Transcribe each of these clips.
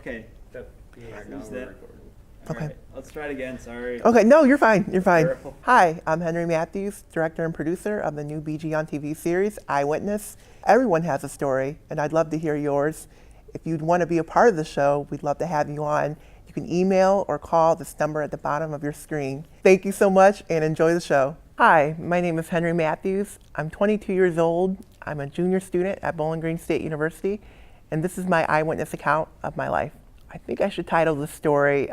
Okay. Yeah, now Who's we're that? recording. Okay. Alright, let's try it again, sorry. Okay, no, you're fine. You're fine. Careful. Hi, I'm Henry Matthews, director and producer of the new BG on TV series, iWitness. Everyone has a story, and I'd love to hear yours. If you'd want to be a part of the show, we'd love to have you on. You can email or call this number at the bottom of your screen. Thank you so much, and enjoy the show. Hi, my name is Henry Matthews. I'm 22 years old. I'm a junior student at Bowling Green State University, and this is my eyewitness account of my life. I think I should title the story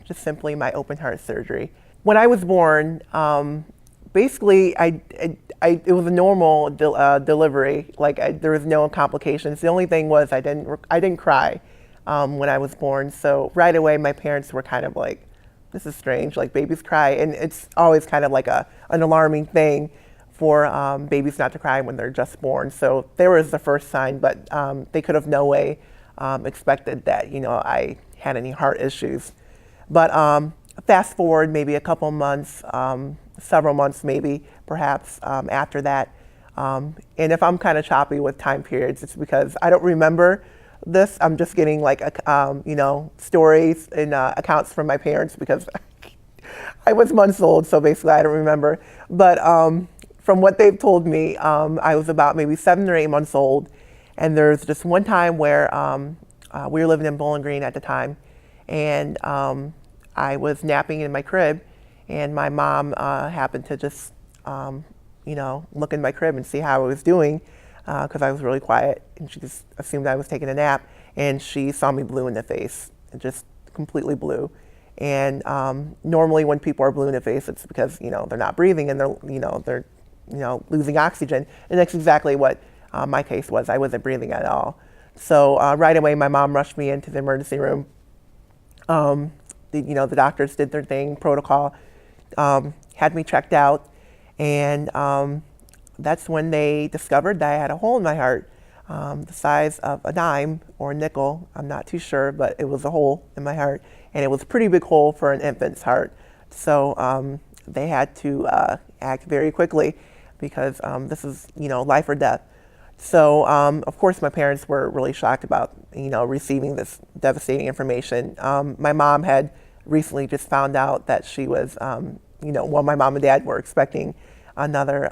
just simply my open heart surgery. When I was born, basically it was a normal delivery. There was no complications. The only thing was I didn't cry when I was born. So right away my parents were kind of like, this is strange, like babies cry. And it's always kind of like an alarming thing for babies not to cry when they're just born. So there was the first sign, but they could have no way expected that, I had any heart issues. But fast forward maybe a couple months, several months maybe, perhaps after that. And if I'm kind of choppy with time periods, it's because I don't remember this. I'm just getting stories and accounts from my parents because I was months old, so basically I don't remember. But from what they've told me, I was about maybe 7 or 8 months old. And there's just one time where we were living in Bowling Green at the time, and I was napping in my crib, and my mom happened to just, look in my crib and see how I was doing, because I was really quiet, and she just assumed I was taking a nap, and she saw me blue in the face, and just completely blue. And normally when people are blue in the face, it's because they're not breathing and they're losing oxygen, and that's exactly what my case was. I wasn't breathing at all. So right away, my mom rushed me into the emergency room. The doctors did their thing, protocol, had me checked out, and that's when they discovered that I had a hole in my heart, the size of a dime or a nickel. I'm not too sure, but it was a hole in my heart, and it was a pretty big hole for an infant's heart. So they had to act very quickly because this is, life or death. So, of course, my parents were really shocked about, receiving this devastating information. My mom had recently just found out that she was, my mom and dad were expecting another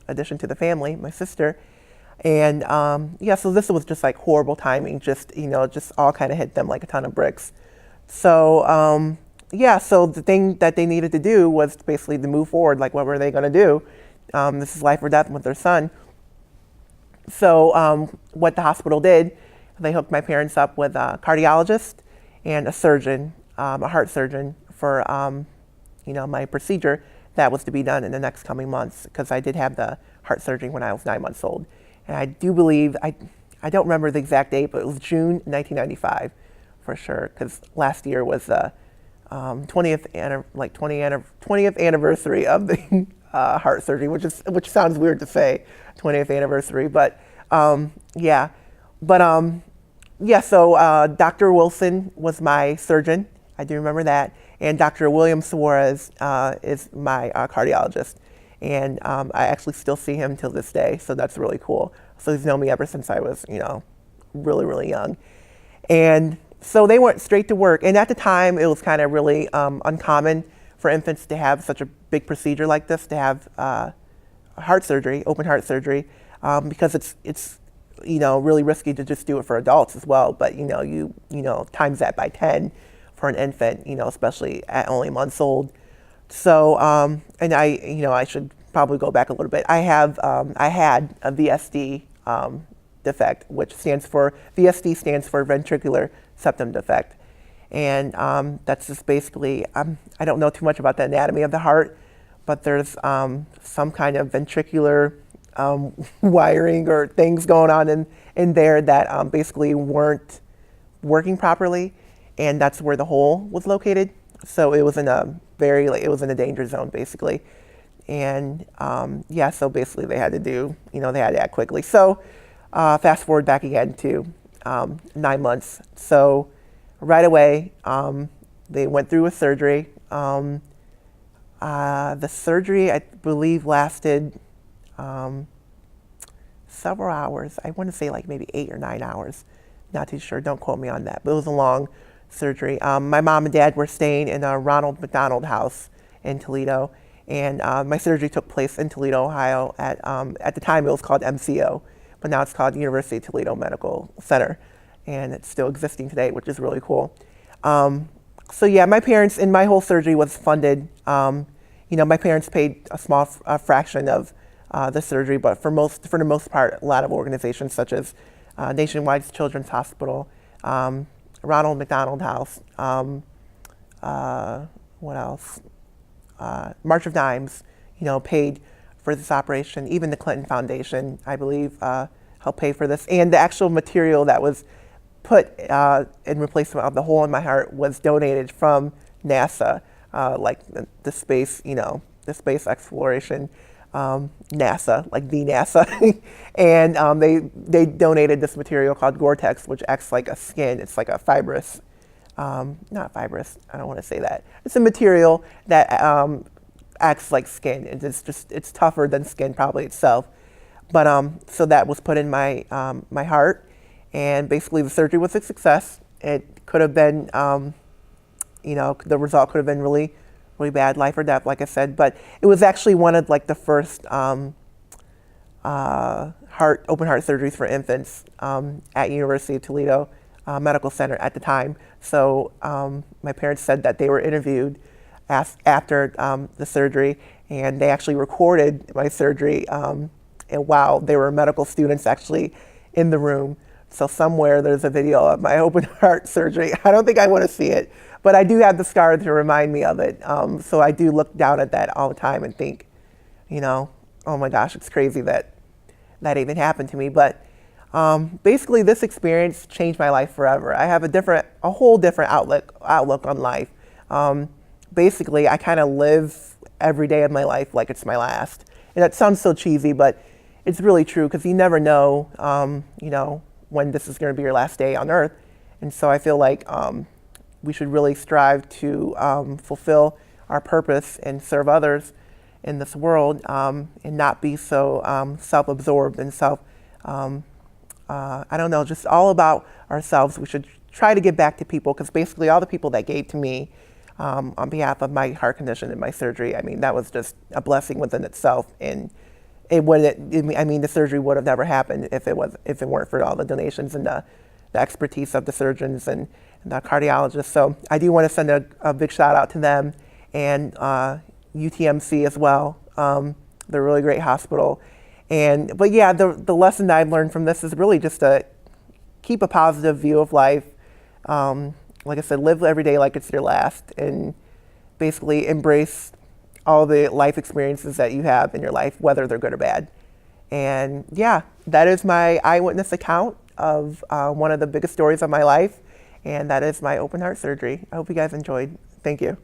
addition to the family, my sister. And, so this was just like horrible timing, just all kind of hit them like a ton of bricks. So, so the thing that they needed to do was basically to move forward, like what were they going to do? This is life or death with their son. So what the hospital did, they hooked my parents up with a cardiologist and a surgeon, a heart surgeon for, my procedure that was to be done in the next coming months, because I did have the heart surgery when I was 9 months old. And I do believe, I don't remember the exact date, but it was June 1995 for sure, because last year was the 20th anniversary of the heart surgery, which sounds weird to say, 20th anniversary, but so Dr. Wilson was my surgeon. I do remember that. And Dr. William Suarez is my cardiologist. And I actually still see him till this day, so that's really cool. So he's known me ever since I was, really, really young. And so they went straight to work. And at the time, it was kind of really uncommon for infants to have such a big procedure like this, to have heart surgery, open heart surgery, because it's really risky to just do it for adults as well. But you times that by 10 for an infant, especially at only months old. So and I should probably go back a little bit. I had a VSD defect, which stands for ventricular septum defect. And that's just basically, I don't know too much about the anatomy of the heart, but there's some kind of ventricular wiring or things going on in there that basically weren't working properly, and that's where the hole was located. So it was in a danger zone basically. And so basically they had to act quickly. So fast forward back again to 9 months. So right away, they went through a surgery. The surgery, I believe, lasted several hours. I want to say like maybe 8 or 9 hours. Not too sure. Don't quote me on that. But it was a long surgery. My mom and dad were staying in a Ronald McDonald house in Toledo, and my surgery took place in Toledo, Ohio. At the time, it was called MCO, but now it's called University of Toledo Medical Center, and it's still existing today, which is really cool. So yeah, my parents and my whole surgery was funded. My parents paid a small fraction of the surgery, but for the most part, a lot of organizations such as Nationwide Children's Hospital, Ronald McDonald House, what else? March of Dimes, paid for this operation. Even the Clinton Foundation, I believe, helped pay for this. And the actual material that was put in replacement of the hole in my heart was donated from NASA, like the space, the space exploration, NASA, like the NASA. And they donated this material called Gore-Tex, which acts like a skin. It's like a fibrous, not fibrous, I don't want to say that. It's a material that acts like skin. It's tougher than skin probably itself. But so that was put in my my heart. And basically the surgery was a success. It could have been, the result could have been really, really bad, life or death, like I said. But it was actually one of like the first open heart surgeries for infants at University of Toledo Medical Center at the time. So my parents said that they were interviewed after the surgery, and they actually recorded my surgery. And wow, there were medical students actually in the room. So somewhere there's a video of my open heart surgery. I don't think I want to see it, but I do have the scar to remind me of it. So I do look down at that all the time and think, oh my gosh, it's crazy that that even happened to me. But basically this experience changed my life forever. I have a whole different outlook on life. Basically, I kind of live every day of my life like it's my last. And that sounds so cheesy, but it's really true, because you never know, when this is going to be your last day on earth. And so I feel like we should really strive to fulfill our purpose and serve others in this world, and not be so self-absorbed and just all about ourselves. We should try to give back to people, because basically all the people that gave to me on behalf of my heart condition and my surgery, that was just a blessing within itself. And the surgery would have never happened if it weren't for all the donations and the expertise of the surgeons and the cardiologists. So I do want to send a big shout out to them, and UTMC as well. They're a really great hospital. But yeah, the lesson that I've learned from this is really just to keep a positive view of life. Like I said, live every day like it's your last, and basically embrace all the life experiences that you have in your life, whether they're good or bad. And yeah, that is my eyewitness account of one of the biggest stories of my life, and that is my open heart surgery. I hope you guys enjoyed. Thank you.